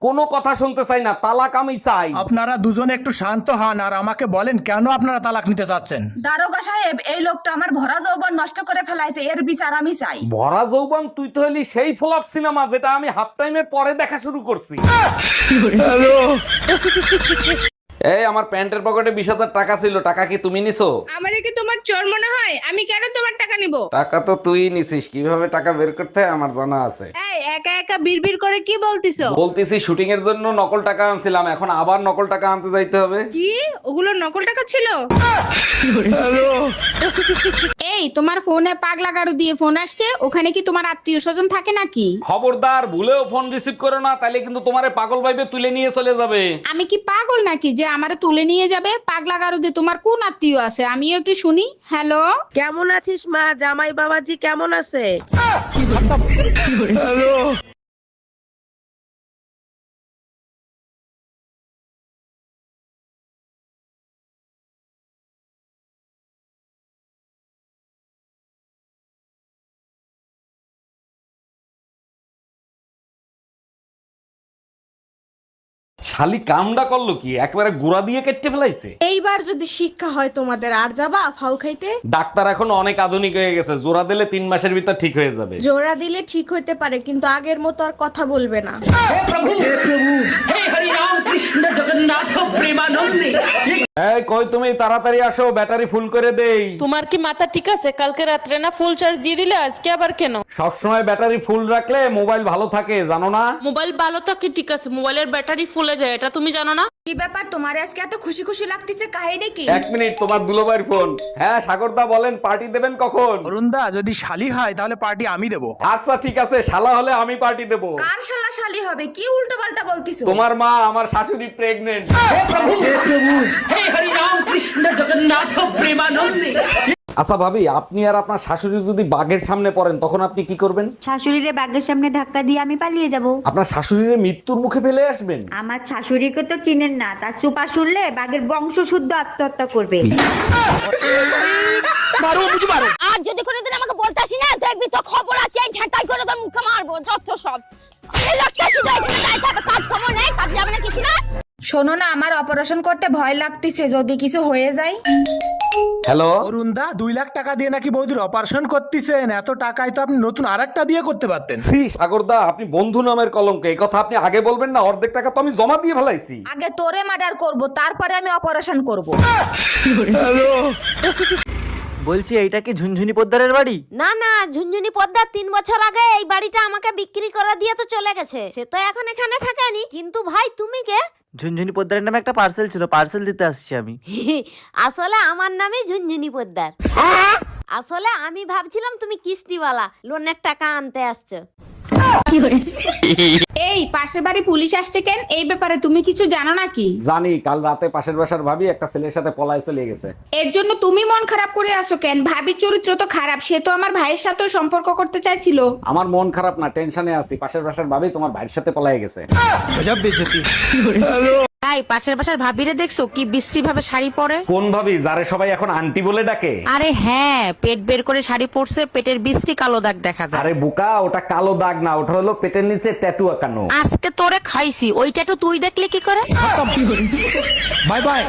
কোনো কথা শুনতে চাই না, তালাক আমি চাই। আপনারা দুজনে একটু শান্ত হন আর আমাকে বলেন কেন আপনারা তালাক নিতে চাচ্ছেন। দারোগা সাহেব, এই লোকটা আমার ভরা যৌবন নষ্ট করে ফেলাইছে, এর বিচার আমি চাই। ভরা যৌবন? তুই তো হলি সেই ফ্লপ সিনেমা যেটা আমি হাফ টাইমের পরে দেখা শুরু করছি। এই আমার প্যান্টের পকেটে 20,000 টাকা ছিল, টাকা কি তুমি নিছো? আমারে কি তোমার চোর মনে হয়? আমি কেন তোমার টাকা নিব? টাকা তো তুই নিছিস, কিভাবে টাকা বের করতে হয় আমার জানা আছে। এই একা একা বিড়বিড় করে কি বলতিছো? বলতেছি শুটিং এর জন্য নকল টাকা আনছিলাম, এখন আবার নকল টাকা আনতে যাইতে হবে। কি ওগুলো নকল টাকা ছিল? এই তোমার ফোনে পাগলা গাড়ু দিয়ে ফোন আসছে, ওখানে কি তোমার আত্মীয় স্বজন থাকে নাকি? খবরদার, ভুলেও ফোন রিসিভ করো না, তাইলে কিন্তু তোমারে পাগল ভাইবে তুলে নিয়ে চলে যাবে। আমি কি পাগল নাকি যে আমারে তুলে নিয়ে যাবে? পাগলা গাড়ু দিয়ে তোমার কোন আত্মীয় আছে আমিও একটু শুনি। হ্যালো, কেমন আছিস মা? জামাই বাবাজি কেমন আছে? শালি কামডা করলো কি, একবারে গুড়া দিয়ে কেটে ফেলাইছে। এইবার যদি শিক্ষা হয় তোমাদের, আর যাবা ফাউ খাইতে? ডাক্তার এখন অনেক আধুনিক হয়ে গেছে, জোড়া দিলে 3 মাসের ভিতর ঠিক হয়ে যাবে। জোড়া দিলে ঠিক হইতে পারে, কিন্তু আগের মতো আর কথা বলবে না। এই কই তুমি, তাড়াতাড়ি আসো, ব্যাটারি ফুল করে দেই। তোমার কি মাথা ঠিক আছে? কালকে রাত্রে না ফুল চার্জ দিয়ে দিলে, আজকে আবার কেন? সবসময় ব্যাটারি ফুল রাখলে মোবাইল ভালো থাকে, জানো না? মোবাইল ভালো থাকে ঠিক আছে, মোবাইলের ব্যাটারি ফুলে যায়, এটা তুমি জানো না? কি ব্যাপার, তোমার আজকে এত খুশি খুশি লাগতেছে, কাহিনী কি? 1 মিনিট, তোমার দুলোবাইর ফোন। হ্যাঁ সাগরদা বলেন, পার্টি দেবেন কখন? অরুণদা, যদি শালি হয় তাহলে পার্টি আমি দেবো। আচ্ছা ঠিক আছে, শালা হলে আমি পার্টি দেব। কার শালা শালি হবে? কি উল্টো পাল্টা বলতিছো? তোমার মা, আমার শাশুড়ি প্রেগনেন্ট। আচ্ছা ভাবি, আপনি আর আপনার শাশুড়ি যদি বাঘের সামনে পড়েন তখন আপনি কি করবেন? শাশুড়িরে বাঘের সামনে ধাক্কা দিয়ে আমি পালিয়ে যাব। আপনার শাশুড়ির মৃত্যুর মুখে ফেলে আসবেন? আমার শাশুড়িকে তো চিনেন না, তার সুপা শুনলে বাঘের বংশ শুদ্ধ আত্মহত্যা করবে। আর যদি কোনোদিন আমাকে বলতে আসি না, দেখবি তো খবর আছে, এই ঝাঁটাই করে তোর মুখে মারবো যত সব। এই লোকটা শুধু এখানে দাঁড়িয়ে থাকে, কাজ খবর নেই, কাজ যাবে না কিছু না। শোনো না, আমার অপারেশন করতে ভয় লাগতেছে, যদি কিছু হয়ে যায়। হ্যালো অরুণদা, 2 লাখ টাকা দিয়ে নাকি বৌদির অপারেশন করতেছেন? এত টাকায় তো আপনি নতুন আরেকটা বিয়ে করতে পারতেন। সি সাগরদা, আপনি বন্ধু নামের কলঙ্ক, এই কথা আপনি আগে বলবেন না, অর্ধেক টাকা তো আমি জমা দিয়ে ফেলাইছি। আগে তোরে মার্ডার করব, তারপরে আমি অপারেশন করব। বলছি, এইটা কি ঝুনঝুনি পোদ্দারের বাড়ি? না না, ঝুনঝুনি পদ্মার 3 বছর আগে এই বাড়িটা আমাকে বিক্রি করে দিয়ে তো চলে গেছে, সে তো এখন এখানে থাকেনি। কিন্তু ভাই তুমি কে? ঝুনঝুনি পোদ্দারের নামে একটা পার্সেল ছিল, পার্সেল দিতে আসছি আমি। আসলে আমার নামই ঝুনঝুনি পদ্মার। আসলে আমি ভাবছিলাম তুমি কিস্তিওয়ালা, লোনের টাকা আনতে আসছো। এই পাশের বাড়ি পুলিশ আসছে কেন? এই ব্যাপারে তুমি কিছু জানো নাকি? জানি, কাল রাতে পাশের বাসার ভাবি একটা ছেলের সাথে পলায় চলে গেছে। এর জন্য তুমি মন খারাপ করে আসো কেন? ভাবির চরিত্র তো খারাপ, সে তো আমার ভাইয়ের সাথেও সম্পর্ক করতে চাইছিল। আমার মন খারাপ না, টেনশনে আছি, পাশের বাসার ভাবি তোমার ভাইয়ের সাথে পলায় গেছে। তাই পাশের বাসার ভাবিরে দেখছো কি বিশ্রী ভাবে শাড়ি পরে? কোন ভাবি, যারে সবাই এখন আন্টি বলে ডাকে? আরে হ্যাঁ, পেট বের করে শাড়ি পরছে, পেটের বিশ্রী কালো দাগ দেখা যায়। আরে বুকা, ওটা কালো দাগ না, ওটা হলো পেটের নিচে ট্যাটু আঁকানো। আজকে তোরে খাইছি, ওইটা তো তুই দেখলে কি করে? Bye bye.